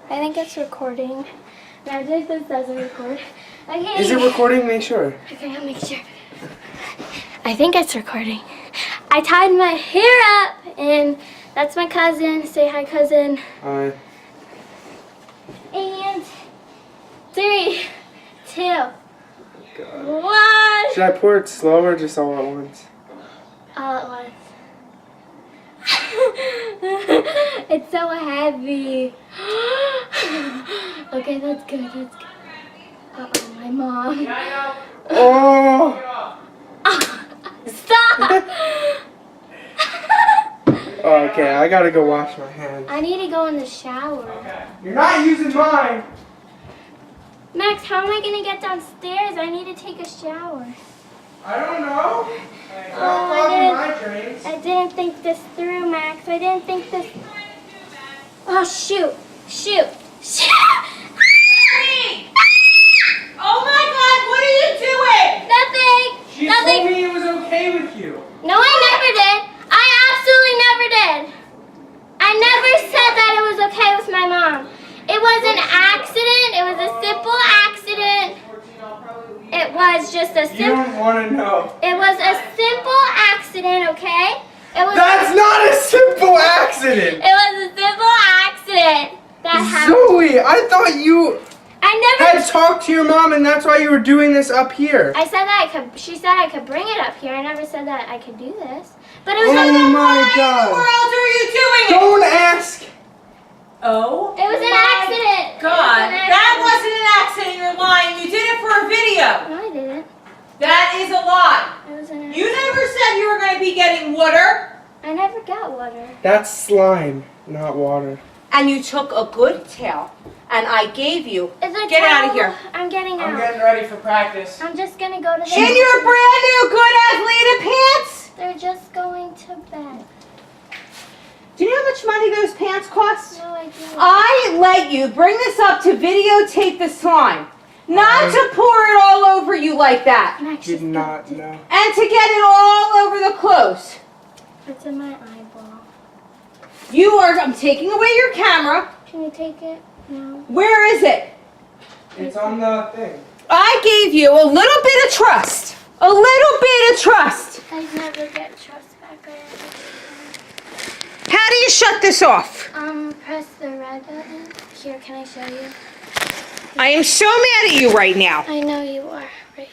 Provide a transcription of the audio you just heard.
I think it's recording. Imagine if this doesn't record. Okay. Is it recording? Make sure. Okay, I'll make sure. I think it's recording. I tied my hair up, and that's my cousin. Say hi, cousin. Hi. And 3, 2, God. 1. Should I pour it slow or just all at once? All at once. It's so heavy. Okay, that's good. That's good. Uh-oh, my mom. Oh! Stop! Okay, I gotta go wash my hands. I need to go in the shower. You're not using mine! Max, how am I going to get downstairs? I need to take a shower. I don't know. I didn't think this through, Max. I didn't think this... Oh, shoot. Shoot. Shoot! Oh my God, what are you doing? Nothing. She Nothing. told me it was okay with you. No, I never did. I absolutely never did. I never said that it was okay with my mom. It was an accident. It was a simple accident. It was just a simple... You don't want to know. It was a simple accident, okay? It was. That's not a simple accident! It was a simple accident that happened. Zoe, I thought you I never. had talked to your mom and that's why you were doing this up here. I said that I could. She said I could bring it up here. I never said that I could do this. But it was. Oh my God. What else are you doing? Don't ask. Oh. It was an accident. God, that wasn't an accident. You're lying. You did it for a video. No, I didn't. That is a lie. It was an accident. You never said you were going to be getting water. I never got water. That's slime, not water. And you took a good towel, and I gave you. Is it Get out of towel? here. I'm getting out. I'm getting ready for practice. I'm just gonna go to the. In your brand new good Athleta pants. They're just going to bed. Do you know how much money those pants cost? No, I didn't. I let you bring this up to videotape the slime. Not to pour it all over you like that. Max, Did just not know. And to get it all over the clothes. It's in my eyeball. I'm taking away your camera. Can you take it? No. Where is it? It's on the thing. I gave you a little bit of trust. A little bit of trust. I never get trust back. How do you shut this off? Press the red button. Here, can I show you? I am so mad at you right now. I know you are. Right.